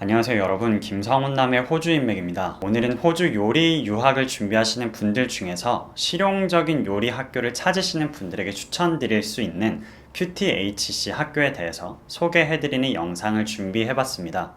안녕하세요 여러분, 김성훈남의 호주인맥입니다. 오늘은 호주 요리 유학을 준비하시는 분들 중에서 실용적인 요리 학교를 찾으시는 분들에게 추천드릴 수 있는 QTHC 학교에 대해서 소개해드리는 영상을 준비해봤습니다.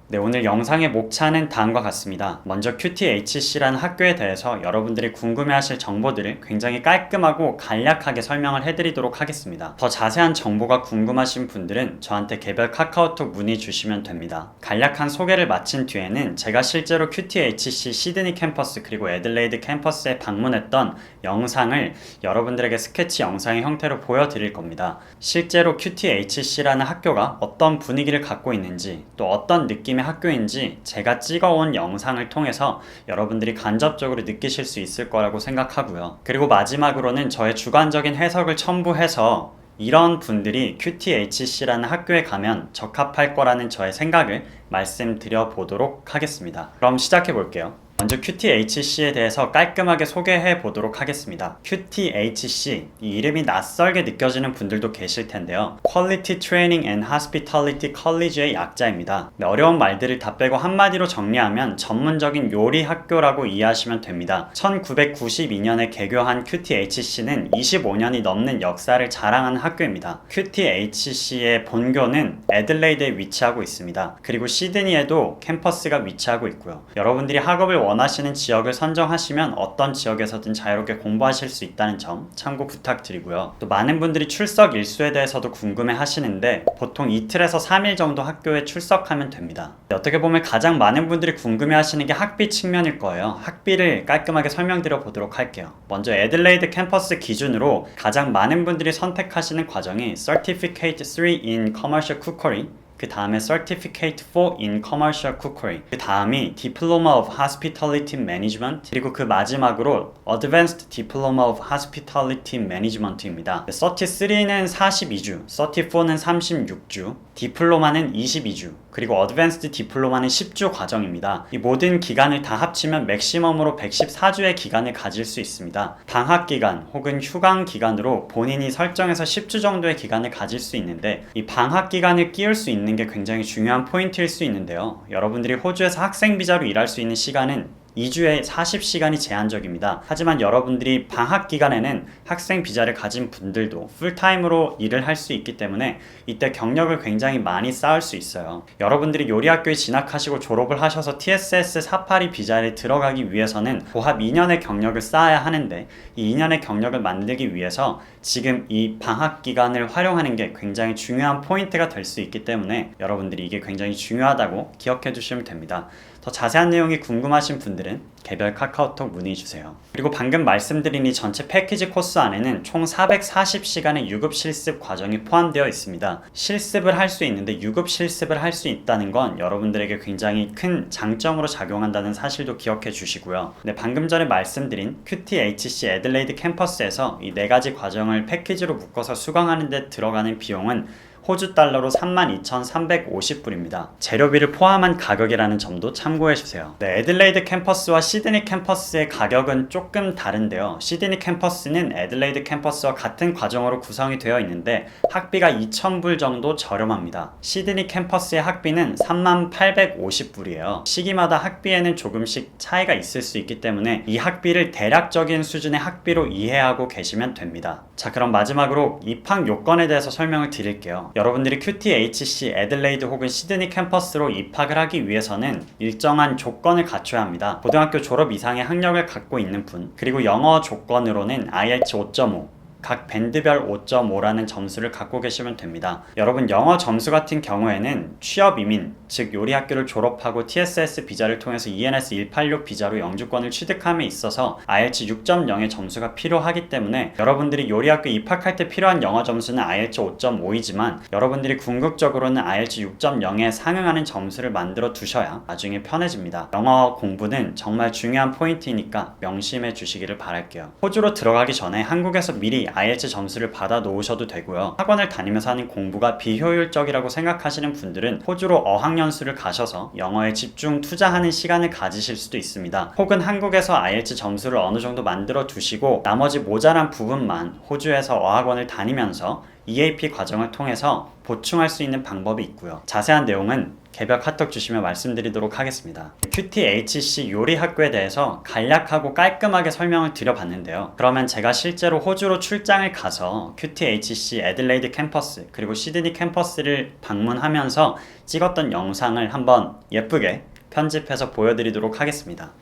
네, 오늘 영상의 목차는 다음과 같습니다. 먼저 QTHC라는 학교에 대해서 여러분들이 궁금해하실 정보들을 굉장히 깔끔하고 간략하게 설명을 해드리도록 하겠습니다. 더 자세한 정보가 궁금하신 분들은 저한테 개별 카카오톡 문의 주시면 됩니다. 간략한 소개를 마친 뒤에는 제가 실제로 QTHC 시드니 캠퍼스 그리고 애들레이드 캠퍼스에 방문했던 영상을 여러분들에게 스케치 영상의 형태로 보여드릴 겁니다. 실제로 QTHC라는 학교가 어떤 분위기를 갖고 있는지, 또 어떤 느낌의 학교인지 제가 찍어온 영상을 통해서 여러분들이 간접적으로 느끼실 수 있을 거라고 생각하고요. 그리고 마지막으로는 저의 주관적인 해석을 첨부해서 이런 분들이 QTHC라는 학교에 가면 적합할 거라는 저의 생각을 말씀드려 보도록 하겠습니다. 그럼 시작해 볼게요. 먼저 QTHC에 대해서 깔끔하게 소개해 보도록 하겠습니다. QTHC, 이 이름이 낯설게 느껴지는 분들도 계실 텐데요. Quality Training and Hospitality College의 약자입니다. 어려운 말들을 다 빼고 한마디로 정리하면 전문적인 요리 학교라고 이해하시면 됩니다. 1992년에 개교한 QTHC는 25년이 넘는 역사를 자랑하는 학교입니다. QTHC의 본교는 애들레이드에 위치하고 있습니다. 그리고 시드니에도 캠퍼스가 위치하고 있고요. 여러분들이 학업을 원하시는 지역을 선정하시면 어떤 지역에서든 자유롭게 공부하실 수 있다는 점 참고 부탁드리고요. 또 많은 분들이 출석 일수에 대해서도 궁금해 하시는데 보통 이틀에서 3일 정도 학교에 출석하면 됩니다. 어떻게 보면 가장 많은 분들이 궁금해 하시는 게 학비 측면일 거예요. 학비를 깔끔하게 설명드려 보도록 할게요. 먼저 애들레이드 캠퍼스 기준으로 가장 많은 분들이 선택하시는 과정이 Certificate 3 in Commercial Cookery, 그 다음에 Certificate 4 in Commercial Cookery, 그 다음이 Diploma of Hospitality Management, 그리고 그 마지막으로 Advanced Diploma of Hospitality Management입니다. 33는 42주, 34는 36주, 디플로마는 22주, 그리고 어드밴스드 디플로마는 10주 과정입니다. 이 모든 기간을 다 합치면 맥시멈으로 114주의 기간을 가질 수 있습니다. 방학 기간 혹은 휴강 기간으로 본인이 설정해서 10주 정도의 기간을 가질 수 있는데, 이 방학 기간을 끼울 수 있는 게 굉장히 중요한 포인트일 수 있는데요. 여러분들이 호주에서 학생 비자로 일할 수 있는 시간은 2주에 40시간이 제한적입니다. 하지만 여러분들이 방학 기간에는 학생 비자를 가진 분들도 풀타임으로 일을 할 수 있기 때문에 이때 경력을 굉장히 많이 쌓을 수 있어요. 여러분들이 요리학교에 진학하시고 졸업을 하셔서 TSS 482 비자를 들어가기 위해서는 고합 2년의 경력을 쌓아야 하는데, 이 2년의 경력을 만들기 위해서 지금 이 방학 기간을 활용하는 게 굉장히 중요한 포인트가 될 수 있기 때문에 여러분들이 이게 굉장히 중요하다고 기억해 주시면 됩니다. 더 자세한 내용이 궁금하신 분들은 개별 카카오톡 문의 주세요. 그리고 방금 말씀드린 이 전체 패키지 코스 안에는 총 440시간의 유급 실습 과정이 포함되어 있습니다. 실습을 할 수 있는데 유급 실습을 할 수 있다는 건 여러분들에게 굉장히 큰 장점으로 작용한다는 사실도 기억해 주시고요. 네, 방금 전에 말씀드린 QTHC 애들레이드 캠퍼스에서 이 4가지 과정을 패키지로 묶어서 수강하는 데 들어가는 비용은 호주 달러로 32,350불입니다. 재료비를 포함한 가격이라는 점도 참고해주세요. 네, 애들레이드 캠퍼스와 시드니 캠퍼스의 가격은 조금 다른데요. 시드니 캠퍼스는 애들레이드 캠퍼스와 같은 과정으로 구성이 되어 있는데 학비가 2,000불 정도 저렴합니다. 시드니 캠퍼스의 학비는 3850불이에요. 시기마다 학비에는 조금씩 차이가 있을 수 있기 때문에 이 학비를 대략적인 수준의 학비로 이해하고 계시면 됩니다. 자, 그럼 마지막으로 입학 요건에 대해서 설명을 드릴게요. 여러분들이 QTHC 애들레이드 혹은 시드니 캠퍼스로 입학을 하기 위해서는 일정한 조건을 갖춰야 합니다. 고등학교 졸업 이상의 학력을 갖고 있는 분, 그리고 영어 조건으로는 IELTS 5.5, 각 밴드별 5.5라는 점수를 갖고 계시면 됩니다. 여러분, 영어 점수 같은 경우에는 취업 이민, 즉 요리학교를 졸업하고 TSS 비자를 통해서 ENS 186 비자로 영주권을 취득함에 있어서 IELTS 6.0의 점수가 필요하기 때문에 여러분들이 요리학교 입학할 때 필요한 영어 점수는 IELTS 5.5이지만 여러분들이 궁극적으로는 IELTS 6.0에 상응하는 점수를 만들어 두셔야 나중에 편해집니다. 영어 공부는 정말 중요한 포인트이니까 명심해 주시기를 바랄게요. 호주로 들어가기 전에 한국에서 미리 IELTS 점수를 받아 놓으셔도 되고요. 학원을 다니면서 하는 공부가 비효율적이라고 생각하시는 분들은 호주로 어학연수를 가셔서 영어에 집중 투자하는 시간을 가지실 수도 있습니다. 혹은 한국에서 IELTS 점수를 어느 정도 만들어 두시고 나머지 모자란 부분만 호주에서 어학원을 다니면서 EAP 과정을 통해서 보충할 수 있는 방법이 있고요. 자세한 내용은 개별 카톡 주시면 말씀드리도록 하겠습니다. QTHC 요리학교에 대해서 간략하고 깔끔하게 설명을 드려봤는데요. 그러면 제가 실제로 호주로 출장을 가서 QTHC 애들레이드 캠퍼스 그리고 시드니 캠퍼스를 방문하면서 찍었던 영상을 한번 예쁘게 편집해서 보여드리도록 하겠습니다.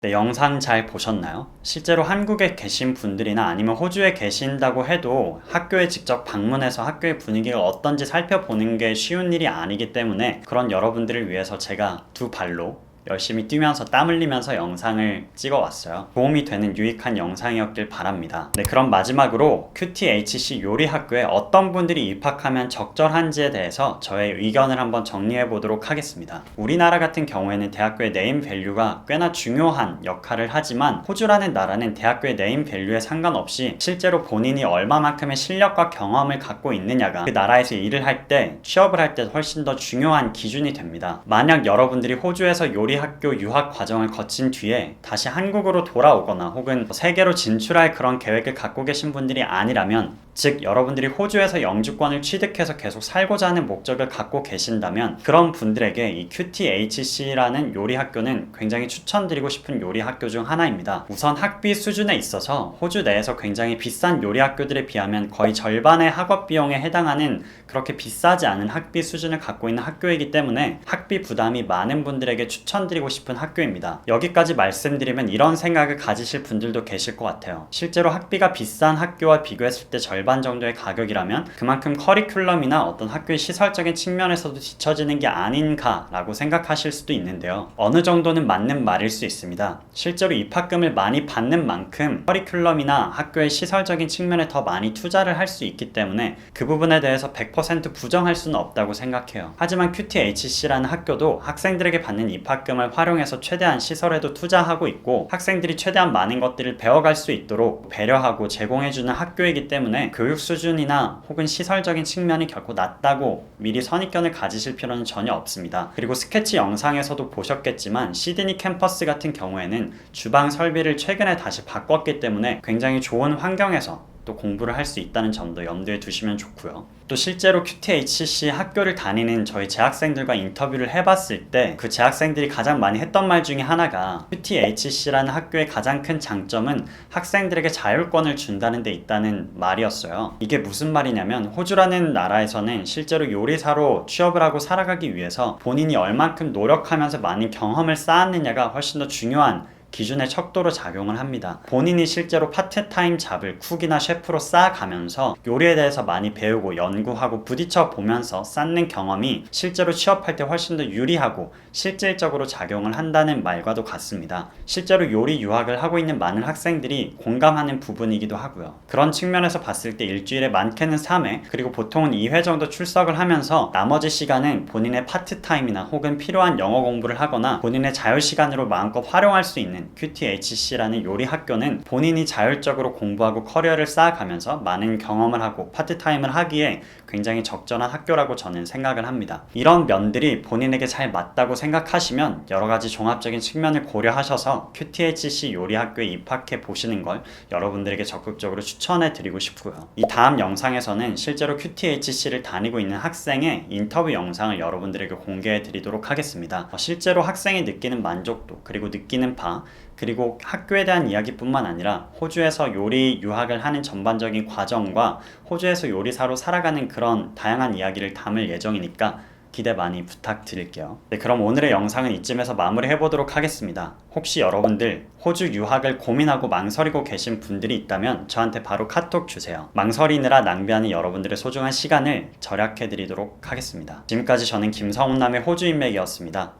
네, 영상 잘 보셨나요? 실제로 한국에 계신 분들이나 아니면 호주에 계신다고 해도 학교에 직접 방문해서 학교의 분위기가 어떤지 살펴보는 게 쉬운 일이 아니기 때문에 그런 여러분들을 위해서 제가 두 발로 열심히 뛰면서 땀 흘리면서 영상을 찍어왔어요. 도움이 되는 유익한 영상이었길 바랍니다. 네, 그럼 마지막으로 QTHC 요리학교에 어떤 분들이 입학하면 적절한지에 대해서 저의 의견을 한번 정리해 보도록 하겠습니다. 우리나라 같은 경우에는 대학교의 네임 밸류가 꽤나 중요한 역할을 하지만 호주라는 나라는 대학교의 네임 밸류에 상관없이 실제로 본인이 얼마만큼의 실력과 경험을 갖고 있느냐가 그 나라에서 일을 할 때, 취업을 할 때 훨씬 더 중요한 기준이 됩니다. 만약 여러분들이 호주에서 학교 유학 과정을 거친 뒤에 다시 한국으로 돌아오거나 혹은 세계로 진출할 그런 계획을 갖고 계신 분들이 아니라면, 즉 여러분들이 호주에서 영주권을 취득해서 계속 살고자 하는 목적을 갖고 계신다면 그런 분들에게 이 QTHC라는 요리학교는 굉장히 추천드리고 싶은 요리학교 중 하나입니다. 우선 학비 수준에 있어서 호주 내에서 굉장히 비싼 요리학교들에 비하면 거의 절반의 학업 비용에 해당하는 그렇게 비싸지 않은 학비 수준을 갖고 있는 학교이기 때문에 학비 부담이 많은 분들에게 추천드리고 싶은 학교입니다. 여기까지 말씀드리면 이런 생각을 가지실 분들도 계실 것 같아요. 실제로 학비가 비싼 학교와 비교했을 때 절반 정도의 가격이라면 그만큼 커리큘럼이나 어떤 학교의 시설적인 측면에서도 뒤처지는 게 아닌가 라고 생각하실 수도 있는데요. 어느 정도는 맞는 말일 수 있습니다. 실제로 입학금을 많이 받는 만큼 커리큘럼이나 학교의 시설적인 측면에 더 많이 투자를 할 수 있기 때문에 그 부분에 대해서 100% 부정할 수는 없다고 생각해요. 하지만 QTHC라는 학교도 학생들에게 받는 입학금을 활용해서 최대한 시설에도 투자하고 있고 학생들이 최대한 많은 것들을 배워갈 수 있도록 배려하고 제공해주는 학교이기 때문에 교육 수준이나 혹은 시설적인 측면이 결코 낮다고 미리 선입견을 가지실 필요는 전혀 없습니다. 그리고 스케치 영상에서도 보셨겠지만 시드니 캠퍼스 같은 경우에는 주방 설비를 최근에 다시 바꿨기 때문에 굉장히 좋은 환경에서 또 공부를 할 수 있다는 점도 염두에 두시면 좋고요. 또 실제로 QTHC 학교를 다니는 저희 재학생들과 인터뷰를 해봤을 때 그 재학생들이 가장 많이 했던 말 중에 하나가 QTHC라는 학교의 가장 큰 장점은 학생들에게 자율권을 준다는 데 있다는 말이었어요. 이게 무슨 말이냐면 호주라는 나라에서는 실제로 요리사로 취업을 하고 살아가기 위해서 본인이 얼만큼 노력하면서 많은 경험을 쌓았느냐가 훨씬 더 중요한 기준의 척도로 작용을 합니다. 본인이 실제로 파트타임 잡을 쿡이나 셰프로 쌓아가면서 요리에 대해서 많이 배우고 연구하고 부딪혀 보면서 쌓는 경험이 실제로 취업할 때 훨씬 더 유리하고 실질적으로 작용을 한다는 말과도 같습니다. 실제로 요리 유학을 하고 있는 많은 학생들이 공감하는 부분이기도 하고요. 그런 측면에서 봤을 때 일주일에 많게는 3회 그리고 보통은 2회 정도 출석을 하면서 나머지 시간은 본인의 파트타임이나 혹은 필요한 영어 공부를 하거나 본인의 자유시간으로 마음껏 활용할 수 있는 있는 QTHC라는 요리 학교는 본인이 자율적으로 공부하고 커리어를 쌓아가면서 많은 경험을 하고 파트타임을 하기에 굉장히 적절한 학교라고 저는 생각을 합니다. 이런 면들이 본인에게 잘 맞다고 생각하시면 여러 가지 종합적인 측면을 고려하셔서 QTHC 요리 학교에 입학해 보시는 걸 여러분들에게 적극적으로 추천해 드리고 싶고요. 이 다음 영상에서는 실제로 QTHC를 다니고 있는 학생의 인터뷰 영상을 여러분들에게 공개해 드리도록 하겠습니다. 실제로 학생이 느끼는 만족도, 그리고 느끼는 바, 그리고 학교에 대한 이야기뿐만 아니라 호주에서 요리 유학을 하는 전반적인 과정과 호주에서 요리사로 살아가는 그런 다양한 이야기를 담을 예정이니까 기대 많이 부탁드릴게요. 네, 그럼 오늘의 영상은 이쯤에서 마무리해 보도록 하겠습니다. 혹시 여러분들 호주 유학을 고민하고 망설이고 계신 분들이 있다면 저한테 바로 카톡 주세요. 망설이느라 낭비하는 여러분들의 소중한 시간을 절약해 드리도록 하겠습니다. 지금까지 저는 김성훈남의 호주 인맥이었습니다.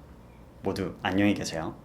모두 안녕히 계세요.